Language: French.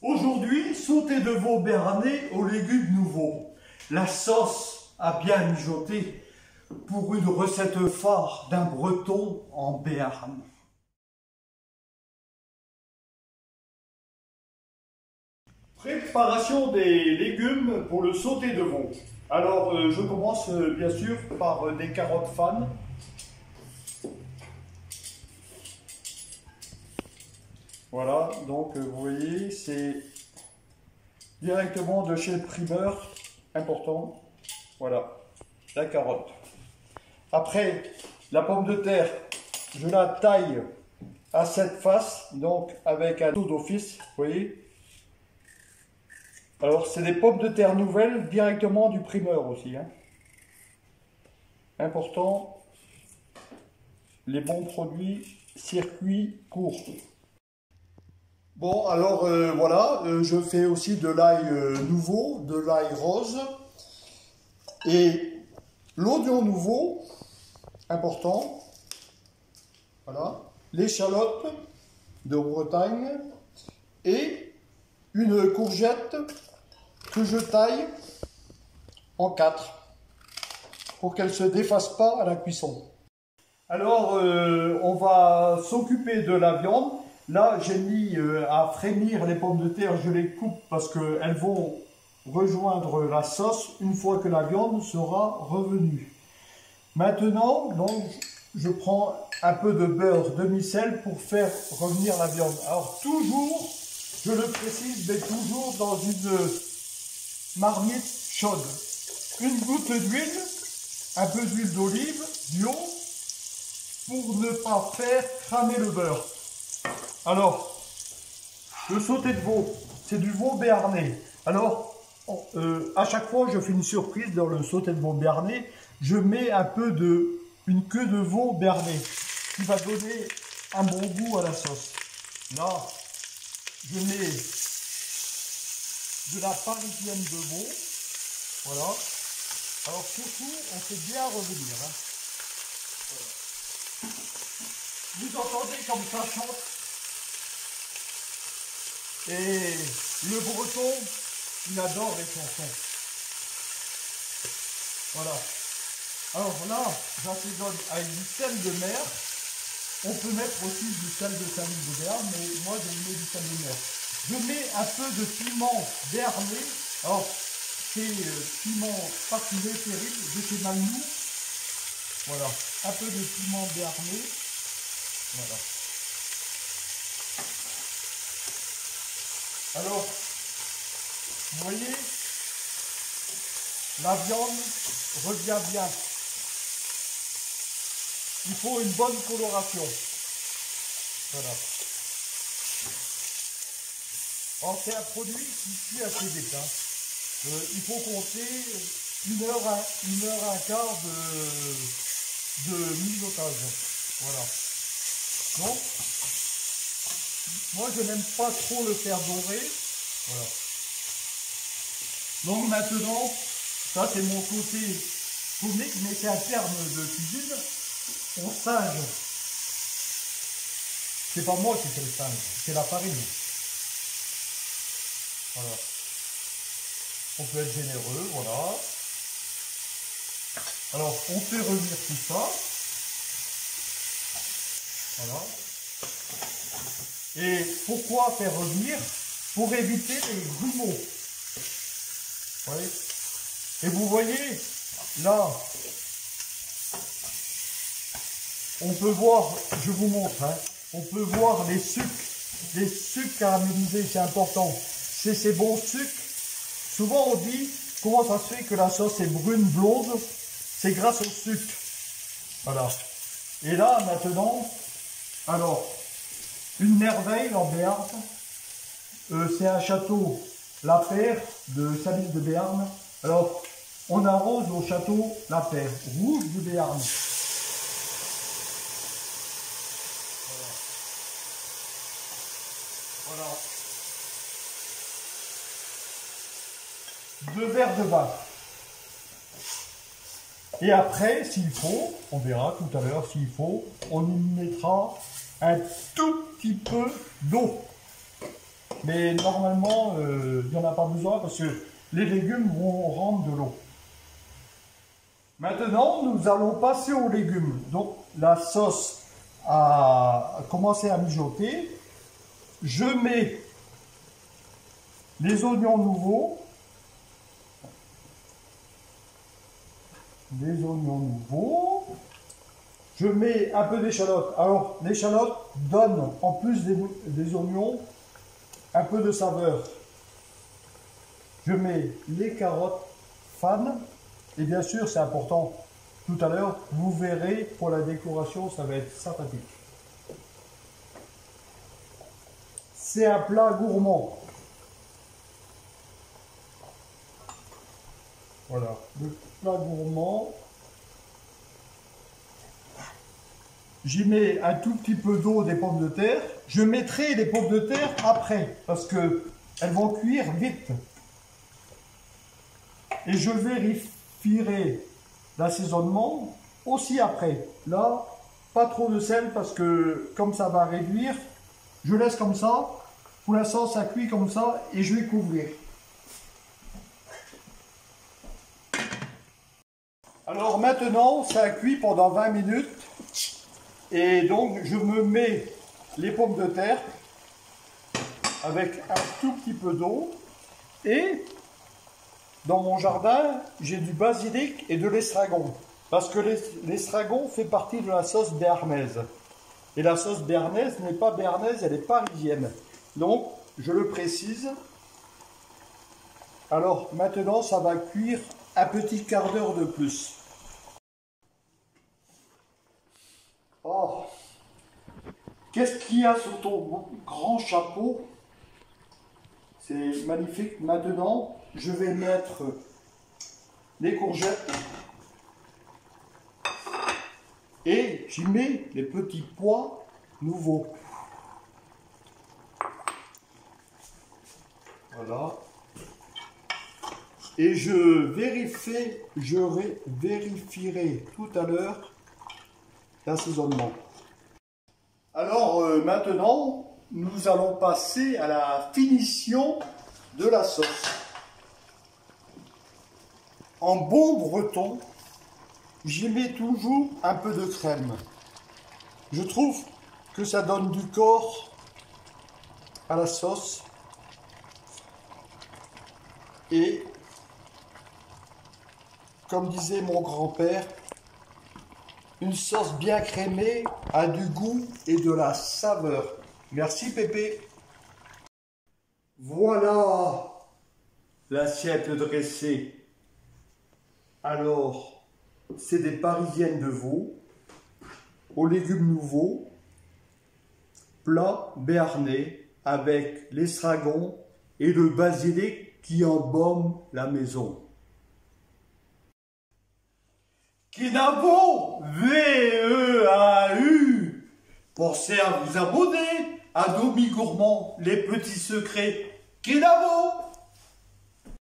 Aujourd'hui, sauté de veau béarnais aux légumes nouveaux. La sauce a bien mijoté pour une recette phare d'un breton en Béarn. Préparation des légumes pour le sauté de veau. Alors, je commence bien sûr par des carottes fanes. Voilà, donc vous voyez, c'est directement de chez le primeur, important. Voilà, la carotte. Après, la pomme de terre, je la taille à 7 faces, donc avec un couteau d'office, vous voyez. Alors, c'est des pommes de terre nouvelles, directement du primeur aussi. Important, les bons produits, circuit court. Bon, alors voilà, je fais aussi de l'ail nouveau, de l'ail rose. Et l'oignon nouveau, important. Voilà. L'échalote de Bretagne. Et une courgette que je taille en 4 pour qu'elle ne se défasse pas à la cuisson. Alors, on va s'occuper de la viande. Là, j'ai mis à frémir les pommes de terre, je les coupe parce qu'elles vont rejoindre la sauce une fois que la viande sera revenue. Maintenant, donc, je prends un peu de beurre demi-sel pour faire revenir la viande. Alors, toujours, je le précise, mais toujours dans une marmite chaude. Une goutte d'huile, un peu d'huile d'olive, bio, pour ne pas faire cramer le beurre. Alors, le sauté de veau, c'est du veau béarnais. Alors, à chaque fois, je fais une surprise dans le sauté de veau béarnais. Je mets un peu une queue de veau béarnais qui va donner un bon goût à la sauce. Là, je mets de la parisienne de veau. Voilà. Alors surtout, on fait bien revenir. Voilà. Vous entendez comme ça chante. Et le breton, il adore les chansons. Voilà. Alors là, j'assaisonne avec du sel de mer. On peut mettre aussi du sel de saline de Béarn, mais moi je mets du sel de mer. Je mets un peu de piment béarnais. Alors, c'est piment parfumé terrible de chez Malmou. Voilà. Un peu de piment béarnais. Voilà. Alors, vous voyez, la viande revient bien. Il faut une bonne coloration. Voilà. Alors, c'est un produit qui cuit assez vite. Il faut compter 1 heure, 1 heure, un quart de mijotage. Voilà. Donc, moi, je n'aime pas trop le faire dorer. Voilà. Donc maintenant, ça c'est mon côté comique, mais c'est un terme de cuisine. On singe. C'est pas moi qui fais le singe, c'est la farine. Voilà. On peut être généreux, voilà. Alors, on fait revenir tout ça. Voilà. Et pourquoi faire revenir? Pour éviter les grumeaux. Oui. Et vous voyez, là, on peut voir, je vous montre, on peut voir les sucres caramélisés, c'est important. C'est ces bons sucres. Souvent on dit, comment ça se fait que la sauce est brune, blonde? C'est grâce au sucre. Voilà. Et là, maintenant, alors, une merveille en Béarn, c'est un château La Paire de Saline de Béarn. Alors, on arrose au château La Paire, rouge du Béarn. Voilà. Voilà. 2 verres de vin. Et après, s'il faut, on verra tout à l'heure, s'il faut, on y mettra un tout petit peu d'eau. Mais normalement, il n'y en a pas besoin parce que les légumes vont rendre de l'eau. Maintenant, nous allons passer aux légumes. Donc, la sauce a commencé à mijoter. Je mets les oignons nouveaux. Je mets un peu d'échalote. Alors, l'échalote donne, en plus des oignons, un peu de saveur. Je mets les carottes fan. Et bien sûr, c'est important. Tout à l'heure, vous verrez, pour la décoration, ça va être sympathique. C'est un plat gourmand. Voilà, le plat gourmand. J'y mets un tout petit peu d'eau, des pommes de terre. Je mettrai les pommes de terre après, parce que elles vont cuire vite. Et je vérifierai l'assaisonnement aussi après. Là, pas trop de sel, parce que comme ça va réduire, je laisse comme ça. Pour l'instant, ça cuit comme ça, et je vais couvrir. Alors maintenant, ça a cuit pendant 20 minutes. Et donc, je me mets les pommes de terre avec un tout petit peu d'eau. Et dans mon jardin, j'ai du basilic et de l'estragon. Parce que l'estragon fait partie de la sauce béarnaise. Et la sauce béarnaise n'est pas béarnaise, elle est parisienne. Donc, je le précise. Alors, maintenant, ça va cuire un petit quart d'heure de plus. Oh, qu'est-ce qu'il y a sur ton grand chapeau? C'est magnifique. Maintenant, je vais mettre les courgettes et j'y mets les petits pois nouveaux. Voilà. Et je vérifierai tout à l'heure l'assaisonnement. Alors maintenant, nous allons passer à la finition de la sauce. En bon breton, j'y mets toujours un peu de crème. Je trouve que ça donne du corps à la sauce. Et comme disait mon grand-père, une sauce bien crémée a du goût et de la saveur. Merci Pépé. Voilà l'assiette dressée. Alors, c'est des parisiennes de veau, aux légumes nouveaux, plat béarnais avec l'estragon et le basilic qui embaume la maison. Kinavo, V-E-A-U. Pensez à vous abonner à Domi Gourmand, les petits secrets. Kinavo.